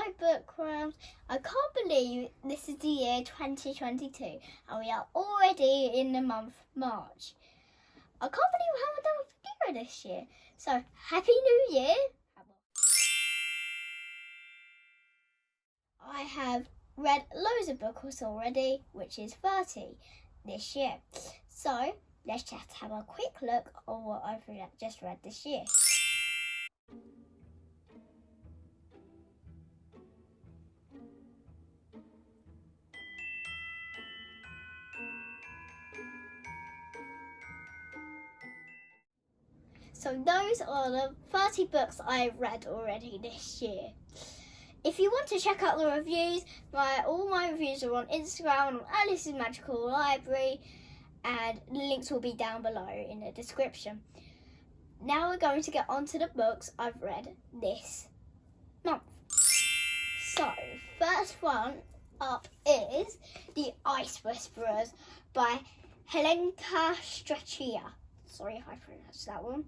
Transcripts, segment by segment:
Hi Bookworms. I can't believe this is the year 2022 and we are already in the month March. I can't believe we haven't done a video this year. So, Happy New Year! I have read loads of books already, which is 30 this year. So, let's just have a quick look at what I've just read this year. So those are the 30 books I've read already this year. If you want to check out the reviews, all my reviews are on Instagram on Alice's Magical Library, and the links will be down below in the description. Now we're going to get on to the books I've read this month. So, first one up is The Ice Whisperers by Helenka Strachia. Sorry if I pronounced that one.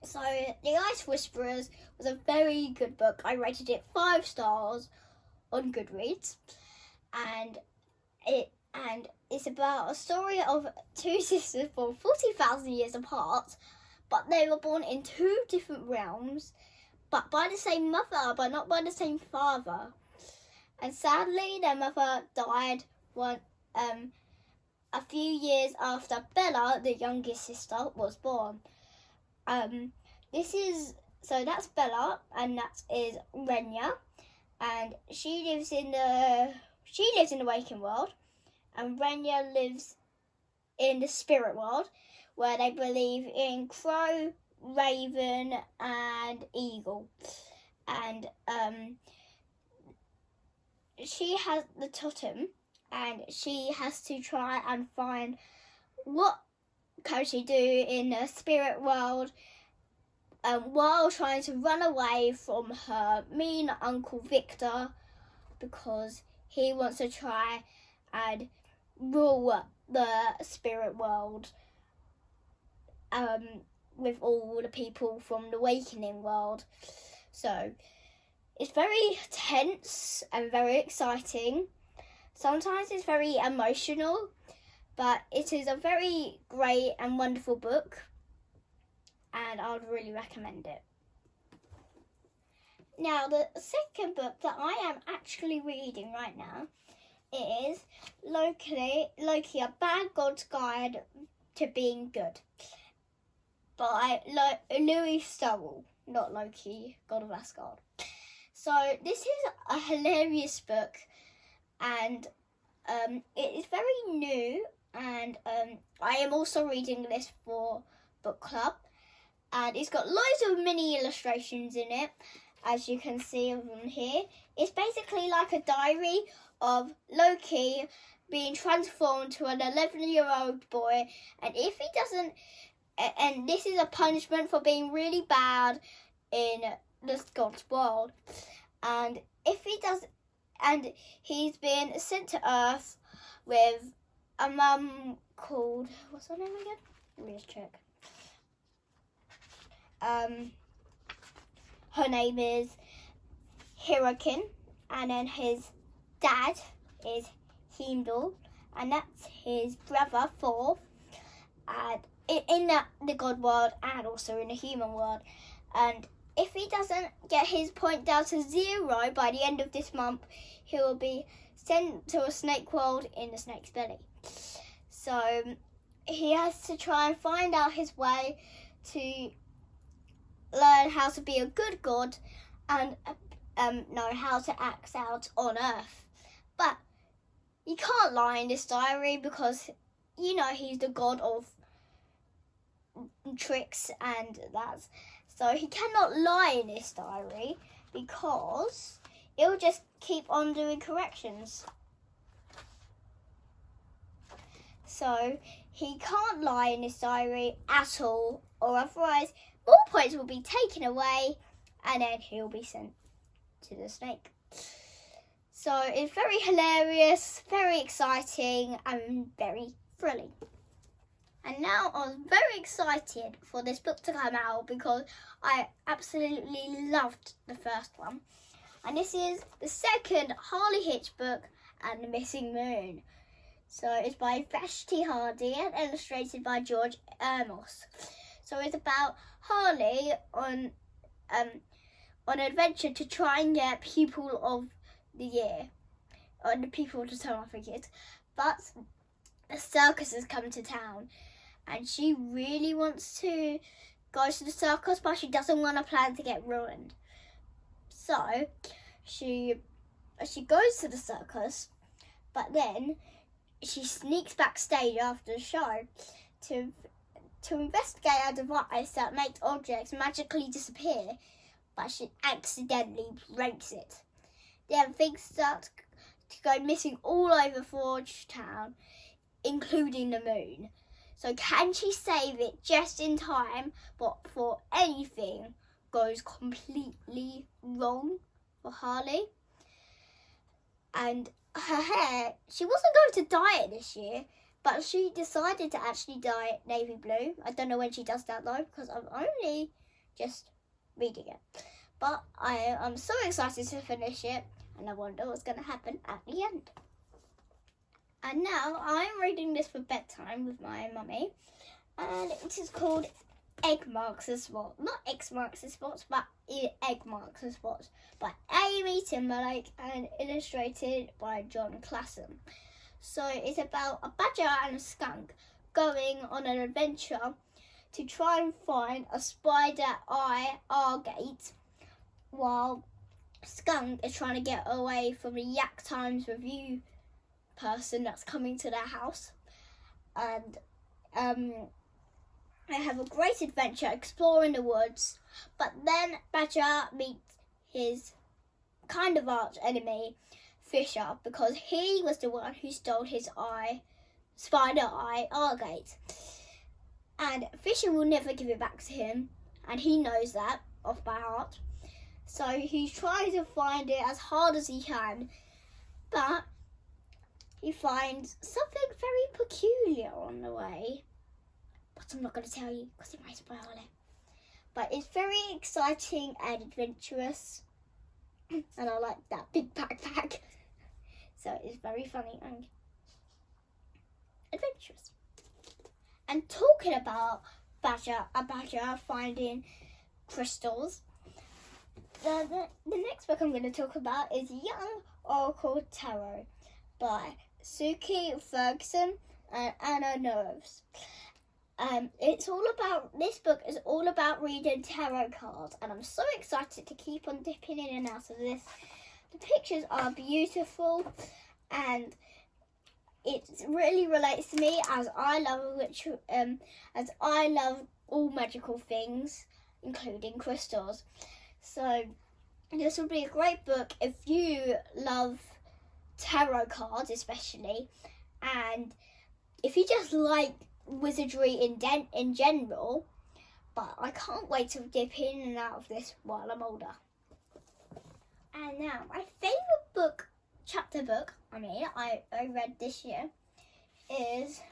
So The Ice Whisperers was a very good book. I rated it 5 stars on Goodreads, and it's about a story of 2 sisters born 40,000 years apart, but they were born in 2 different realms, but by the same mother, but not by the same father. And sadly, their mother died a few years after Bella, the youngest sister, was born. That's Bella, and that is Renya, and she lives in the waking world, and Renya lives in the spirit world, where they believe in crow, raven, and eagle. And she has the totem, and she has to try and find what can she do in the spirit world while trying to run away from her mean Uncle Victor, because he wants to try and rule the spirit world with all the people from the awakening world. So it's very tense and very exciting. Sometimes it's very emotional, but it is a very great and wonderful book, and I would really recommend it. Now, the second book that I am actually reading right now is Loki, A Bad God's Guide to Being Good by Louis Stowell, not Loki, God of Asgard. So this is a hilarious book, and it is very new, and I am also reading this for book club, and it's got loads of mini illustrations in it, as you can see on here. It's basically like a diary of Loki being transformed to an 11-year-old boy, and if he doesn't, and this is a punishment for being really bad in the God's world, and if he does, and he's been sent to Earth with a mum called, what's her name again? Let me just check. Her name is Hirakin, and then his dad is Heimdall, and that's his brother Thor, and in the God world and also in the human world. And if he doesn't get his point down to 0 by the end of this month, he will be sent to a snake world in the snake's belly. So he has to try and find out his way to learn how to be a good god and know how to act out on Earth. But he can't lie in this diary because, he's the god of tricks and that. So he cannot lie in this diary because it will just keep on doing corrections. So he can't lie in this diary at all, or otherwise more points will be taken away and then he'll be sent to the snake. So it's very hilarious, very exciting, and very thrilling. And now I'm very excited for this book to come out because I absolutely loved the first one. And this is the second Harley Hitch book and the Missing Moon. So it's by Vashti Hardy and illustrated by George Ermos. So it's about Harley on an adventure to try and get Pupil of the Year, or the Pupil of the Term, I think it is. But a circus has come to town, and she really wants to go to the circus, but she doesn't want her plan to get ruined. So she goes to the circus, but then she sneaks backstage after the show to investigate a device that makes objects magically disappear, but she accidentally breaks it. Then things start to go missing all over Forge Town, including the moon. So can she save it just in time, but before anything goes completely wrong for Harley? And her hair, she wasn't going to dye it this year, but she decided to actually dye it navy blue. I don't know when she does that though, because I'm only just reading it. But I'm so excited to finish it, and I wonder what's going to happen at the end. And now I'm reading this for bedtime with my mummy, and it is called Egg Marks the Spot. Not X Marks the Spots, but Egg Marks the Spots by Amy Timberlake and illustrated by John Classen. So it's about a badger and a skunk going on an adventure to try and find a spider eye gate, while Skunk is trying to get away from a Yak Times review person that's coming to their house. And they have a great adventure exploring the woods, but then Badger meets his kind of arch enemy, Fisher, because he was the one who stole his spider eye Argate. And Fisher will never give it back to him, and he knows that off by heart. So he's trying to find it as hard as he can, but he finds something very peculiar on the way. But I'm not going to tell you because it might spoil it. But it's very exciting and adventurous, and I like that big backpack. So it's very funny and adventurous. And talking about a badger finding crystals, the next book I'm going to talk about is Young Oracle Tarot by Suki Ferguson and Anna Nerves. This book is all about reading tarot cards, and I'm so excited to keep on dipping in and out of this. The pictures are beautiful, and it really relates to me as I love all magical things, including crystals. So this would be a great book if you love tarot cards, especially, and if you just like wizardry in general. But I can't wait to dip in and out of this while I'm older. And now my favourite chapter book I read this year is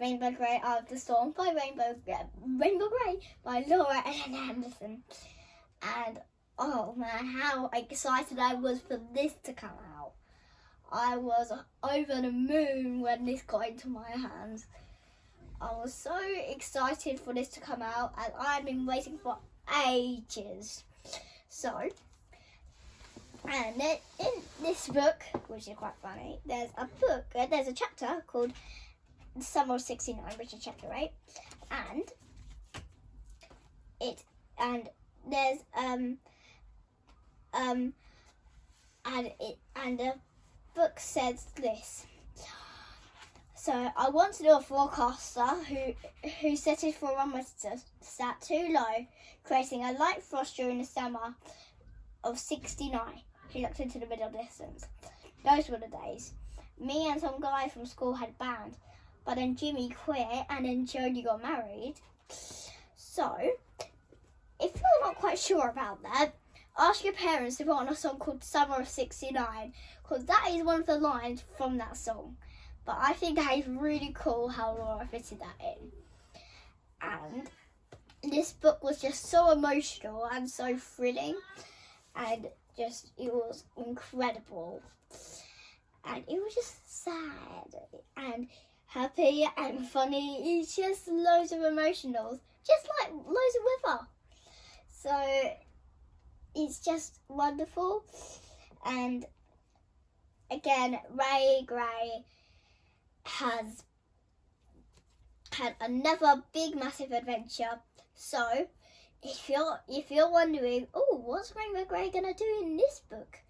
Rainbow Grey Eye of the Storm by Rainbow Grey by Laura Ellen Anderson. And oh man, how excited I was for this to come out. I was over the moon when this got into my hands. I was so excited for this to come out, and I've been waiting for ages. So, and in this book, which is quite funny, there's a chapter called The Summer of '69, which is chapter 8, and there's the book says this. So I once knew a forecaster who set his thermometer sat too low, creating a light frost during the summer of '69. He looked into the middle distance. Those were the days. Me and some guy from school had a band, but then Jimmy quit and then Jodie got married. So, if you're not quite sure about that, ask your parents to put on a song called Summer of '69, because that is one of the lines from that song. But I think that is really cool how Laura fitted that in. And this book was just so emotional and so thrilling. and just it was incredible. And it was just sad and happy and funny. It's just loads of emotionals, just like loads of weather. So it's just wonderful. And again, Ray Gray has had another big massive adventure. So if you're wondering, oh, what's Rainbow Grey gonna do in this book,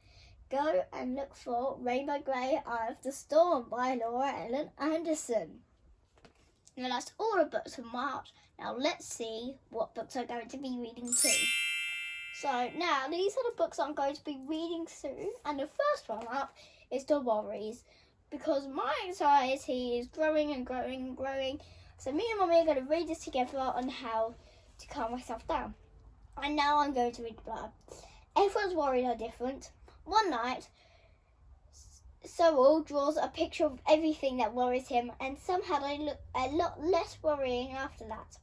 go and look for Rainbow Grey Eye of the Storm by Laura Ellen Anderson. Now that's all the books from March. Now let's see what books I'm going to be reading too. So now these are the books I'm going to be reading soon, and the first one up is The Worries, because my anxiety is growing and growing and growing. So me and Mummy are going to read this together on how to calm myself down. And now I'm going to read Blood. Everyone's worries are different. One night, Sorrel draws a picture of everything that worries him, and somehow they look a lot less worrying after that.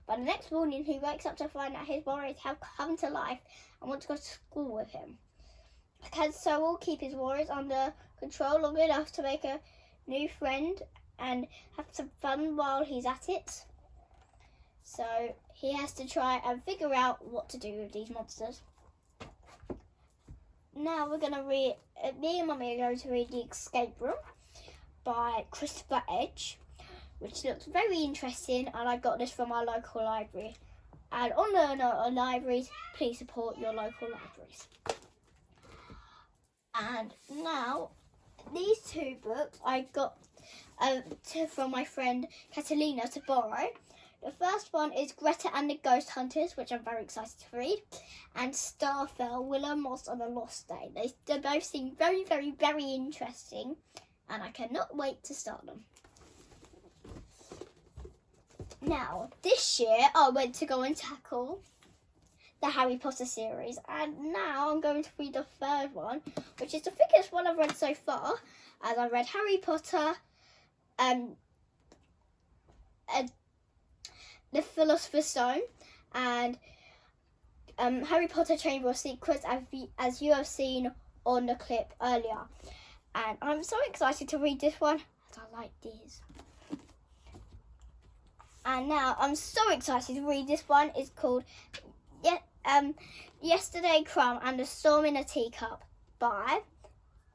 But the next morning, he wakes up to find that his worries have come to life and want to go to school with him. Can Sorrel keep his worries under control long enough to make a new friend and have some fun while he's at it? So he has to try and figure out what to do with these monsters. Now we're going to read, me and Mummy are going to read The Escape Room by Christopher Edge, which looks very interesting, and I got this from our local library. And on the note of libraries, please support your local libraries. And now, these two books I got from my friend Catalina to borrow. The first one is Greta and the Ghost Hunters, which I'm very excited to read, and Starfell, Willow Moss on a Lost Day. They both seem very, very, very interesting, and I cannot wait to start them. Now, this year I went to go and tackle the Harry Potter series, and now I'm going to read the third one, which is the thickest one I've read so far, as I read Harry Potter, The Philosopher's Stone, and Harry Potter Chamber of Secrets, as you have seen on the clip earlier. And I'm so excited to read this one, as I like these. And now I'm so excited to read this one. It's called Yesterday Crumb and the Storm in a Teacup by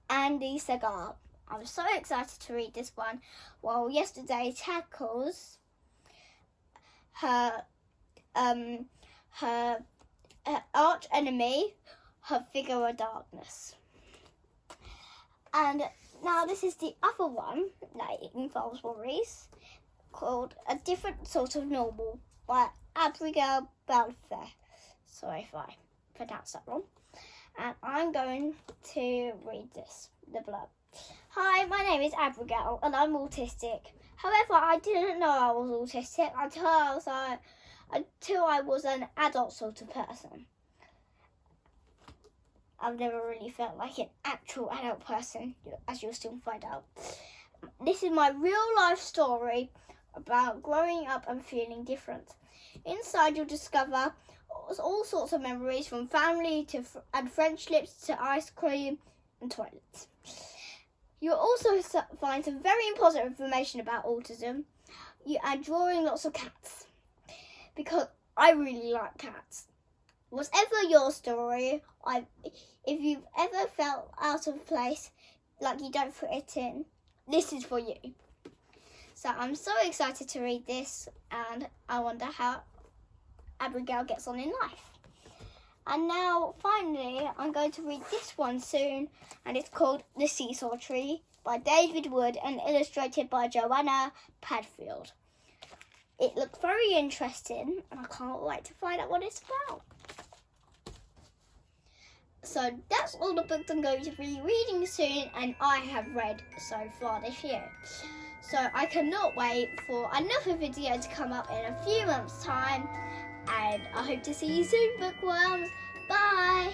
Andy Segar. I'm so excited to read this one. While yesterday tackles her arch enemy, her figure of darkness. And now this is the other one that involves worries, called A Different Sort of Normal by Abigail Balfour. Sorry if I pronounced that wrong. And I'm going to read this, The Blood. Hi, my name is Abigail and I'm autistic. However, I didn't know I was autistic until I was an adult sort of person. I've never really felt like an actual adult person, as you'll soon find out. This is my real life story about growing up and feeling different. Inside you'll discover all sorts of memories, from family and friendships to ice cream and toilets. You'll also find some very important information about autism and drawing lots of cats, because I really like cats. Whatever your story, if you've ever felt out of place, like you don't fit it in, this is for you. So I'm so excited to read this, and I wonder how Abigail gets on in life. And now, finally, I'm going to read this one soon, and it's called The Seesaw Tree by David Wood and illustrated by Joanna Padfield. It looks very interesting, and I can't wait to find out what it's about. So that's all the books I'm going to be reading soon, and I have read so far this year. So I cannot wait for another video to come up in a few months' time, and I hope to see you soon, Bookworms. Bye!